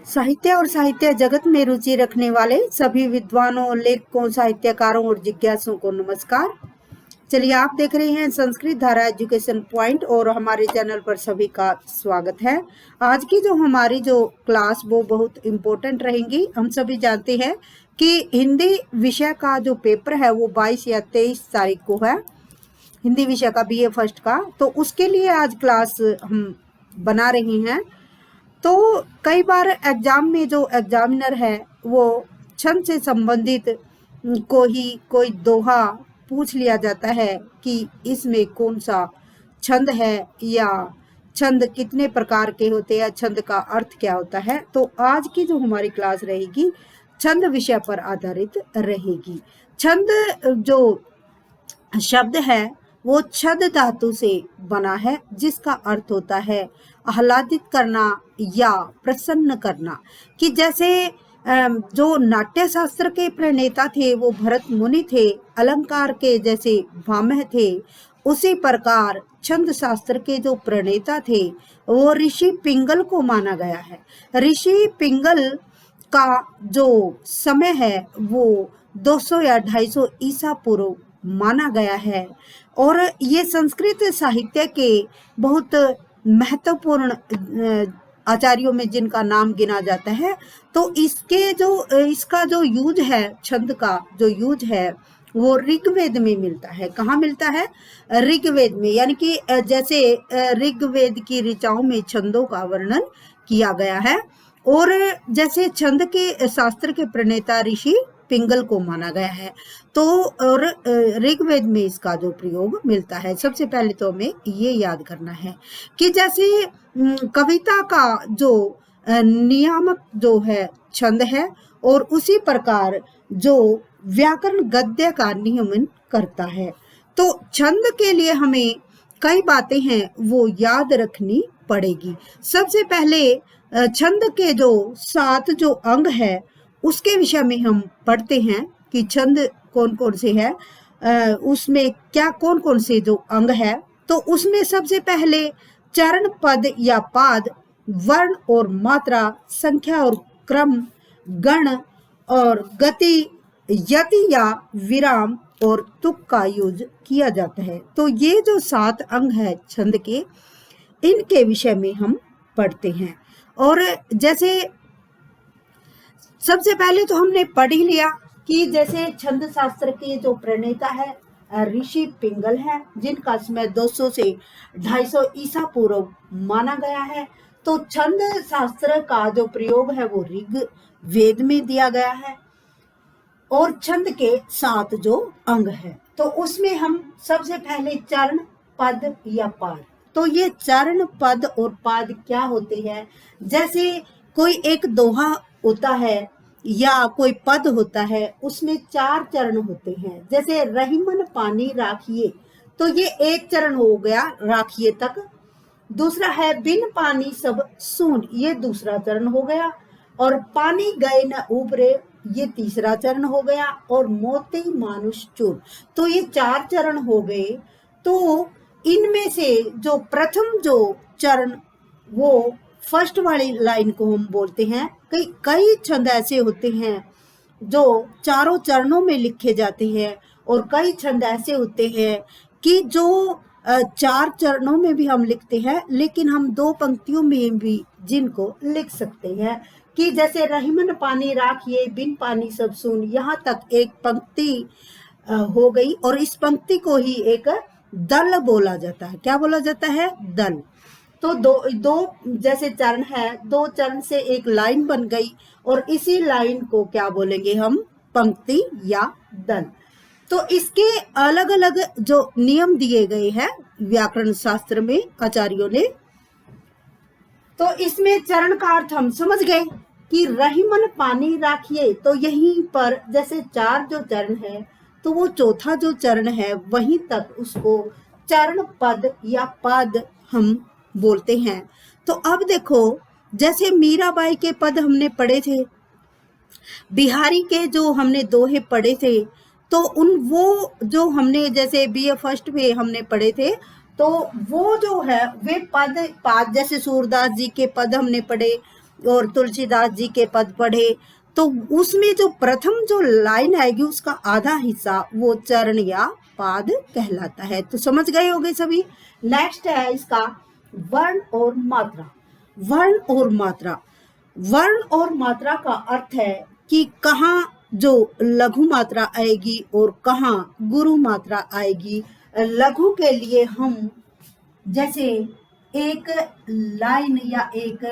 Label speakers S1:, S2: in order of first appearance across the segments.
S1: साहित्य और साहित्य जगत में रुचि रखने वाले सभी विद्वानों, लेखकों, साहित्यकारों और जिज्ञासुओं को नमस्कार। चलिए, आप देख रहे हैं संस्कृत धारा एजुकेशन पॉइंट और हमारे चैनल पर सभी का स्वागत है। आज की जो हमारी क्लास वो बहुत इम्पोर्टेंट रहेंगी। हम सभी जानते हैं कि हिंदी विषय का जो पेपर है वो 22 या 23 तारीख को है, हिंदी विषय का BA फर्स्ट का। तो उसके लिए आज क्लास हम बना रहे हैं। तो कई बार एग्जाम में जो एग्जामिनर है वो छंद से संबंधित कोई दोहा पूछ लिया जाता है कि इसमें कौन सा छंद है या छंद कितने प्रकार के होते हैं, छंद का अर्थ क्या होता है। तो आज की जो हमारी क्लास रहेगी छंद विषय पर आधारित रहेगी। छंद जो शब्द है वो छद धातु से बना है, जिसका अर्थ होता है आह्लादित करना या प्रसन्न करना। कि जैसे जो नाट्य शास्त्र के प्रणेता थे वो भरत मुनि थे, अलंकार के जैसे भामह थे, उसी प्रकार छंद शास्त्र के जो प्रणेता थे वो ऋषि पिंगल को माना गया है। ऋषि पिंगल का जो समय है वो 200 या 250 ईसा पूर्व माना गया है और ये संस्कृत साहित्य के बहुत महत्वपूर्ण आचार्यों में जिनका नाम गिना जाता है। तो इसका जो यूज है, छंद का जो यूज है वो ऋग्वेद में मिलता है। कहाँ मिलता है? ऋग्वेद में। यानी कि जैसे ऋग्वेद की ऋचाओं में छंदों का वर्णन किया गया है और जैसे छंद के शास्त्र के प्रणेता ऋषि पिंगल को माना गया है, तो और ऋग्वेद में इसका जो प्रयोग मिलता है। सबसे पहले तो हमें ये याद करना है कि जैसे कविता का जो नियामक जो है छंद है और उसी प्रकार जो व्याकरण गद्य का नियमन करता है। तो छंद के लिए हमें कई बातें हैं वो याद रखनी पड़ेगी। सबसे पहले छंद के जो 7 जो अंग है उसके विषय में हम पढ़ते हैं कि छंद कौन कौन से है, उसमें क्या कौन कौन से जो अंग है। तो उसमें सबसे पहले चरण, पद या पाद, वर्ण और मात्रा, संख्या और क्रम, गण और गति, यति या विराम और तुक का यूज किया जाता है। तो ये जो 7 अंग है छंद के, इनके विषय में हम पढ़ते हैं। और जैसे सबसे पहले तो हमने पढ़ ही लिया कि जैसे छंद शास्त्र के जो प्रणेता है ऋषि पिंगल है, जिनका समय 200 से 250 ईसा पूर्व माना गया है। तो छंद शास्त्र का जो प्रयोग है वो ऋग्वेद में दिया गया है और छंद के 7 जो अंग है तो उसमें हम सबसे पहले चरण, पद या पाद। तो ये चरण, पद और पाद क्या होते हैं? जैसे कोई एक दोहा होता है या कोई पद होता है, उसमें 4 चरण होते हैं। जैसे रहीमन पानी राखिए, तो ये एक चरण हो गया राखिए तक। दूसरा है बिन पानी सब सून, ये दूसरा चरण हो गया। और पानी गए न उबरे, ये तीसरा चरण हो गया। और मोती मानुष चूर, तो ये 4 चरण हो गए। तो इनमें से जो प्रथम जो चरण वो फर्स्ट वाली लाइन को हम बोलते हैं। कई छंद ऐसे होते हैं जो चारों चरणों में लिखे जाते हैं और कई छंद ऐसे होते हैं कि जो 4 चरणों में भी हम लिखते हैं, लेकिन हम 2 पंक्तियों में भी जिनको लिख सकते हैं। कि जैसे रहीमन पानी राखिए, बिन पानी सब सून, यहाँ तक एक पंक्ति हो गई और इस पंक्ति को ही एक दल बोला जाता है। क्या बोला जाता है? दल। तो दो जैसे चरण है, 2 चरण से एक लाइन बन गई और इसी लाइन को क्या बोलेंगे हम? पंक्ति या दल। तो इसके अलग अलग जो नियम दिए गए हैं व्याकरण शास्त्र में आचार्यों ने। तो इसमें चरण का अर्थ हम समझ गए कि रहीमन पानी राखिए, तो यहीं पर जैसे 4 जो चरण है तो वो चौथा जो चरण है वहीं तक उसको चरण, पद या पद हम बोलते हैं। तो अब देखो, जैसे मीराबाई के पद हमने पढ़े थे, बिहारी के जो हमने दोहे पढ़े थे, तो वो जो हमने जैसे BA फर्स्ट में हमने पढ़े थे, तो वो जो है वे पद जैसे सूरदास जी के पद हमने पढ़े, और तुलसीदास जी के पद पढ़े तो उसमें जो प्रथम जो लाइन आएगी उसका आधा हिस्सा वो चरण या पाद कहलाता है। तो समझ गए होंगे सभी। नेक्स्ट है इसका वर्ण और मात्रा। वर्ण और मात्रा, वर्ण और मात्रा का अर्थ है कि कहाँ जो लघु मात्रा आएगी और कहाँ गुरु मात्रा आएगी। लघु के लिए हम जैसे एक लाइन या एक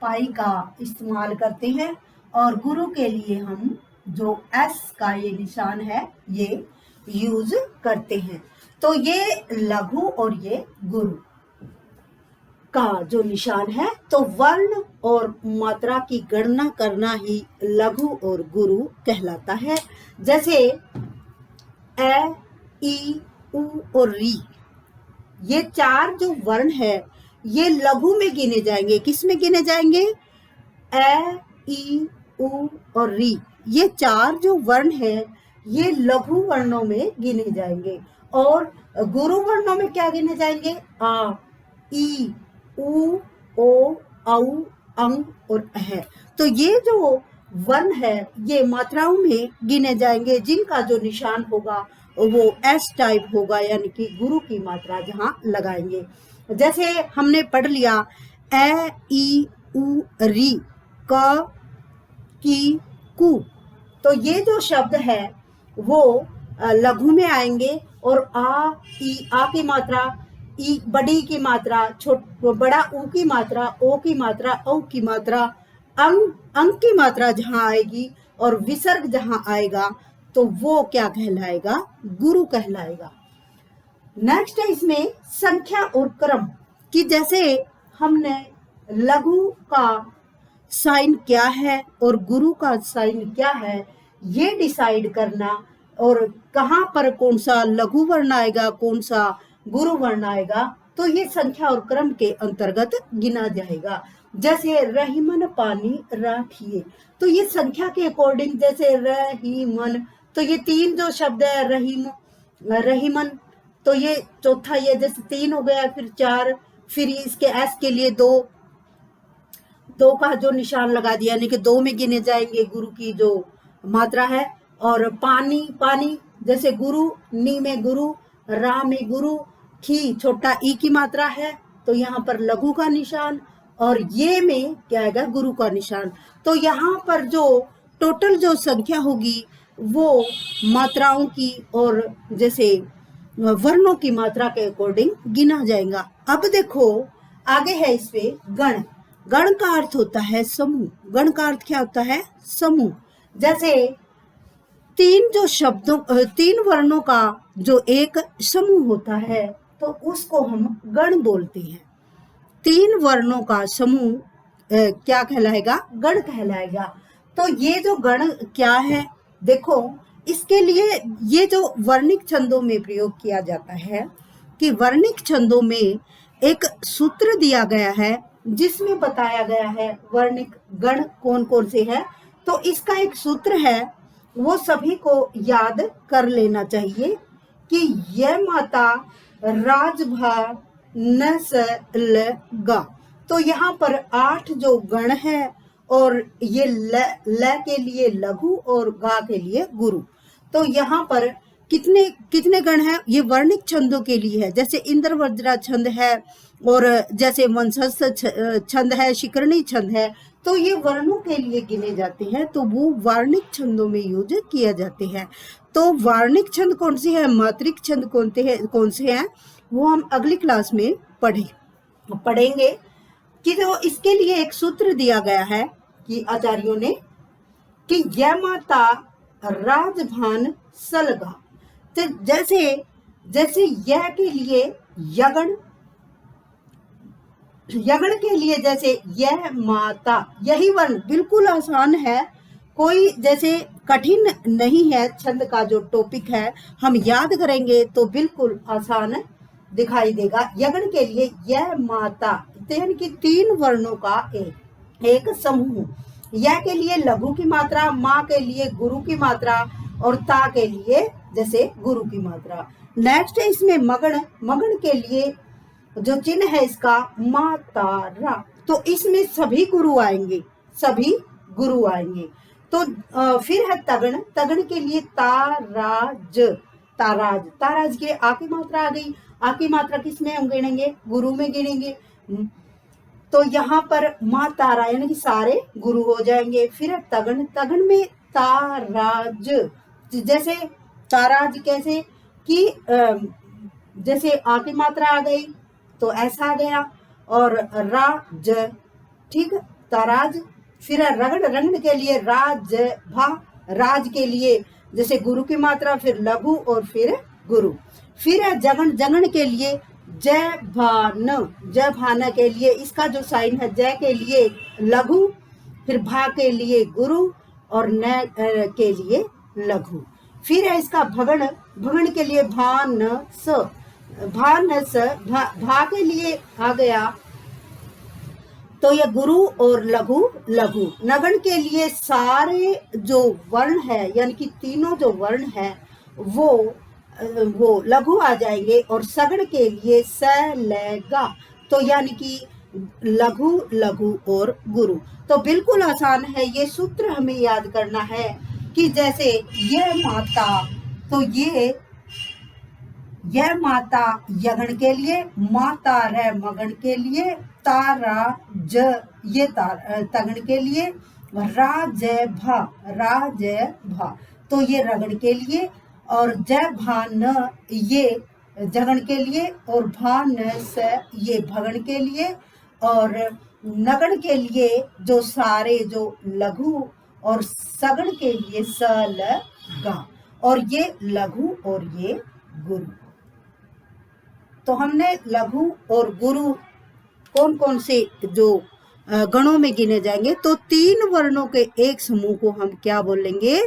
S1: पाई का इस्तेमाल करते हैं और गुरु के लिए हम जो एस का ये निशान है ये यूज करते हैं। तो ये लघु और ये गुरु का जो निशान है। तो वर्ण और मात्रा की गणना करना ही लघु और गुरु कहलाता है। जैसे ए, ई, उ और री, ये चार जो वर्ण है ये लघु में गिने जाएंगे। किस में गिने जाएंगे? ए, ई, उ और री, ये चार जो वर्ण है ये लघु वर्णों में गिने जाएंगे। और गुरु वर्णों में क्या गिने जाएंगे? आ, ई, उ, ओ, औ, अंग और अह। तो ये जो वर्ण है ये मात्राओं में गिने जाएंगे जिनका जो निशान होगा वो एस टाइप होगा, यानी कि गुरु की मात्रा जहां लगाएंगे। जैसे हमने पढ़ लिया ए, ई, उ, री, क, की, कु, तो ये जो शब्द है वो लघु में आएंगे। और आ, ई, आ की मात्रा, ई बड़ी की मात्रा, बड़ा ऊ की मात्रा, ओ की मात्रा, औ की मात्रा, अंग की मात्रा जहां आएगी और विसर्ग जहां आएगा तो वो क्या कहलाएगा? गुरु कहलाएगा। नेक्स्ट है इसमें संख्या और क्रम कि जैसे हमने लघु का साइन क्या है और गुरु का साइन क्या है ये डिसाइड करना, और कहाँ पर कौन सा लघु वर्ण आएगा कौन सा गुरु वर्ण आएगा, तो ये संख्या और क्रम के अंतर्गत गिना जाएगा। जैसे रहीमन पानी राखिए, तो ये संख्या के अकॉर्डिंग, जैसे रहीमन, तो ये तीन जो शब्द है रहीमन, तो ये चौथा, ये जैसे तीन हो गया, फिर चार, फिर इसके एस के लिए दो का जो निशान लगा दिया, यानी कि दो में गिने जाएंगे गुरु की जो मात्रा है। और पानी जैसे गुरु, नी में गुरु, रा में गुरु, खी छोटा ई की मात्रा है तो यहाँ पर लघु का निशान, और ये में क्या आएगा? गुरु का निशान। तो यहाँ पर जो टोटल जो संख्या होगी वो मात्राओं की और जैसे वर्णों की मात्रा के अकॉर्डिंग गिना जाएगा। अब देखो आगे है इस पे गण। गण का अर्थ होता है समूह। गण का अर्थ क्या होता है? समूह। जैसे तीन वर्णों का जो एक समूह होता है तो उसको हम गण बोलते हैं। तीन वर्णों का समूह क्या कहलाएगा? गण कहलाएगा। तो ये जो गण क्या है, देखो इसके लिए ये जो वर्णिक छंदों में प्रयोग किया जाता है कि वर्णिक छंदों में एक सूत्र दिया गया है जिसमें बताया गया है वर्णिक गण कौन कौन से है। तो इसका एक सूत्र है वो सभी को याद कर लेना चाहिए कि यह माता राजभा नसलगा। तो यहाँ पर 8 जो गण है और ये ल के लिए लघु और गा के लिए गुरु। तो यहाँ पर कितने गण हैं? ये वर्णिक छंदों के लिए है। जैसे इंद्र वज्रा छंद है और जैसे वंशस्थ छंद है, शिकरणी छंद है, तो ये वर्णों के लिए गिने जाते हैं, तो वो वर्णिक छंदों में यूज किया जाते हैं। तो वर्णिक छंद कौन से हैं, मात्रिक छंद कौन से हैं, वो हम अगली क्लास में पढ़ेंगे कि जो इसके लिए एक सूत्र दिया गया है कि आचार्यों ने कि यह माता राजभान सलगा। तो जैसे यह के लिए यगण के लिए जैसे यह माता, यही वर्ण बिल्कुल आसान है, कोई जैसे कठिन नहीं है। छंद का जो टॉपिक है हम याद करेंगे तो बिल्कुल आसान दिखाई देगा। यगण के लिए यह माता, यानी कि 3 वर्णों का एक समूह। यह के लिए लघु की मात्रा, माँ के लिए गुरु की मात्रा और ता के लिए जैसे गुरु की मात्रा। नेक्स्ट है इसमें मगण के लिए जो चिन्ह है इसका मातारा, तो इसमें सभी गुरु आएंगे। सभी गुरु आएंगे। तो फिर है तगण। तगण के लिए ताराज। ताराज, ताराज के आ की मात्रा आ गई। आ की मात्रा किस में हम गिनेंगे? गुरु में गिनेंगे। तो यहाँ पर माँ तारा यानी कि सारे गुरु हो जाएंगे। फिर है तगण। तगण में ताराज, जैसे ताराज कैसे कि जैसे आ की मात्रा आ गई तो ऐसा आ गया, और राज, ठीक, ताराज। फिर रगड़। रगड़ के लिए राज भा। राज के लिए जैसे गुरु की मात्रा, फिर लघु और फिर गुरु। फिर है जगन। जगन के लिए जय भान। जय भान के लिए इसका जो साइन है जय के लिए लघु, फिर भा के लिए गुरु और न के लिए लघु। फिर है इसका भगण। भगण के लिए भान स। भान स भा के लिए आ गया तो यह गुरु और लघु लघु। नगण के लिए सारे जो वर्ण है यानी कि तीनों जो वर्ण है वो लघु आ जाएंगे। और सगण के लिए स ल गा, तो यानी कि लघु लघु और गुरु। तो बिल्कुल आसान है, ये सूत्र हमें याद करना है कि जैसे यह माता, तो यह माता यगण के लिए, माता रे मगण के लिए, तारा ज ये तगण के लिए, राज भा तो ये रगड़ के लिए, और जय भा न ये जगण के लिए, और भा न स ये भगण के लिए, और नगण के लिए जो सारे जो लघु, और सगण के लिए स ल गा, और ये लघु और ये गुरु। तो हमने लघु और गुरु कौन कौन से जो गणों में गिने जाएंगे, तो 3 वर्णों के एक समूह को हम क्या बोलेंगे?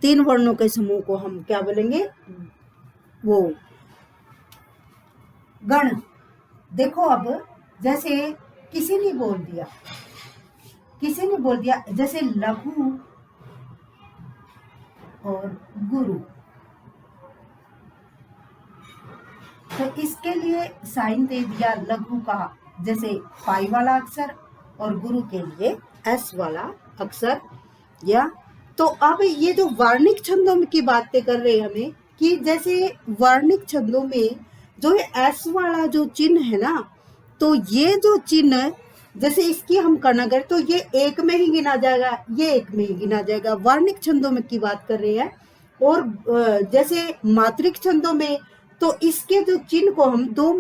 S1: 3 वर्णों के समूह को हम क्या बोलेंगे? वो गण। देखो अब जैसे किसी ने बोल दिया जैसे लघु और गुरु, तो इसके लिए साइन दे दिया लघु का जैसे पाई वाला अक्षर, और गुरु के लिए एस वाला अक्षर। या तो अब ये जो वर्णिक छंदों की बातें कर रहे हैं हमें, कि जैसे वर्णिक छंदों में जो एस वाला जो चिन्ह है ना, तो ये जो चिन्ह जैसे इसकी हम गणना करें तो ये एक में ही गिना जाएगा, ये एक में ही गिना जाएगा। वर्णिक छंदों में की बात कर रहे हैं। और जैसे मात्रिक छंदों में तो इसके जो चिन्ह को हम दो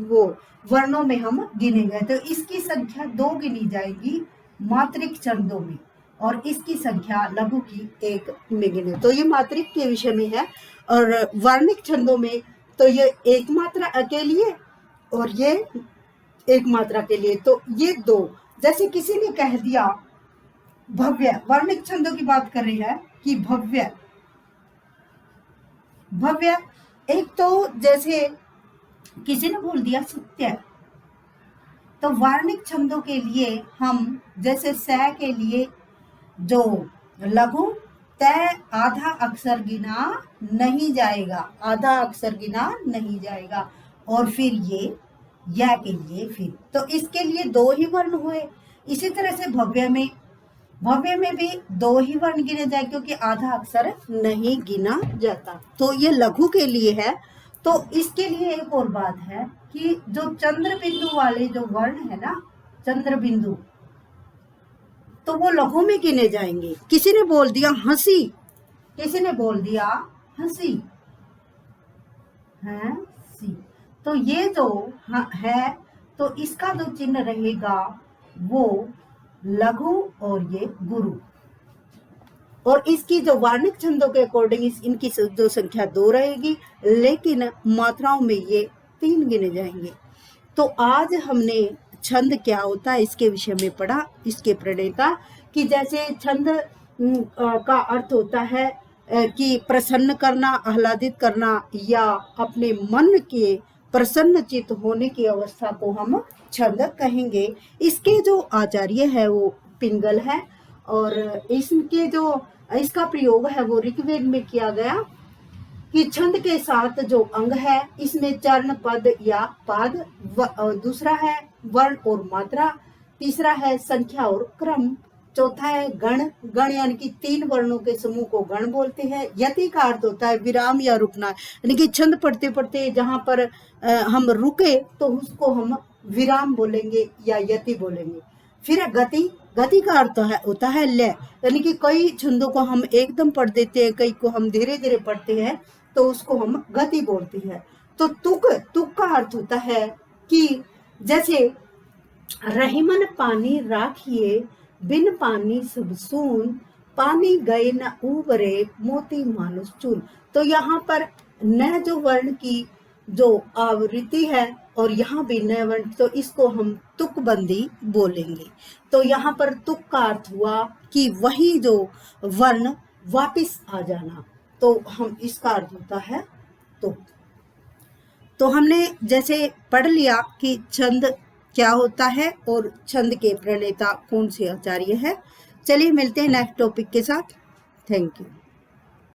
S1: वो वर्णों में हम गिनेंगे, तो इसकी संख्या 2 गिनी जाएगी मात्रिक छंदों में, और इसकी संख्या लघु की 1 में गिने। तो ये मात्रिक के विषय में है। और वर्णिक छंदों में तो ये 1 मात्रा के लिए और ये 1 मात्रा के लिए, तो ये 2। जैसे किसी ने कह दिया भव्य, वर्णिक छंदों की बात कर रही है कि भव्य। एक तो जैसे किसी ने बोल दिया सत्य, तो वर्णिक छंदों के लिए हम जैसे स के लिए जो लघु तय आधा अक्षर गिना नहीं जाएगा, आधा अक्षर गिना नहीं जाएगा। और फिर ये या के लिए फिर, तो इसके लिए 2 ही वर्ण हुए। इसी तरह से भव्य में भी 2 ही वर्ण गिने जाए क्योंकि आधा अक्षर नहीं गिना जाता। तो ये लघु के लिए है। तो इसके लिए एक और बात है कि जो चंद्र बिंदु वाले जो वर्ण है ना, चंद्र बिंदु, तो वो लघु में गिने जाएंगे। किसी ने बोल दिया हंसी, हंसी, तो ये जो है तो इसका जो चिन्ह रहेगा वो लघु और ये गुरु। और इसकी जो वर्णिक छंदों के अकॉर्डिंग इनकी जो संख्या 2 रहेगी, लेकिन मात्राओं में ये 3 गिने जाएंगे। तो आज हमने छंद क्या होता है इसके विषय में पढ़ा, इसके प्रणेता, कि जैसे छंद का अर्थ होता है कि प्रसन्न करना, आह्लादित करना, या अपने मन के प्रसन्न चित्त होने की अवस्था को हम छंद कहेंगे। इसके जो आचार्य है वो पिंगल है, और इसका प्रयोग है वो ऋग्वेद में किया गया कि छंद के साथ जो अंग है इसमें चरण, पद या पाद, दूसरा है वर्ण और मात्रा, तीसरा है संख्या और क्रम। चौथा है गण। गण यानी कि 3 वर्णों के समूह को गण बोलते हैं। यति का अर्थ होता है विराम या रुकना, यानी कि छंद पढ़ते पढ़ते जहां पर हम रुके तो उसको हम विराम बोलेंगे या यति बोलेंगे। फिर गति। गति का अर्थ होता है लय, यानी कि कई छंदों को हम एकदम पढ़ देते हैं, कई को हम धीरे धीरे पढ़ते हैं तो उसको हम गति बोलते हैं। तो तुक। तुक का अर्थ होता है कि जैसे रहीमन पानी राखिए, बिन पानी सब सून, पानी गए न उबरे, मोती मानुष चून। तो यहाँ पर न जो वर्ण की जो आवृत्ति है और यहाँ भी न वर्ण, तो इसको हम तुकबंदी बोलेंगे। तो यहाँ पर तुक का अर्थ हुआ कि वही जो वर्ण वापिस आ जाना, तो हम इसका अर्थ होता है तुक। तो हमने जैसे पढ़ लिया कि छंद क्या होता है और छंद के प्रणेता कौन से आचार्य है। चलिए मिलते हैं नेक्स्ट टॉपिक के साथ। Thank you.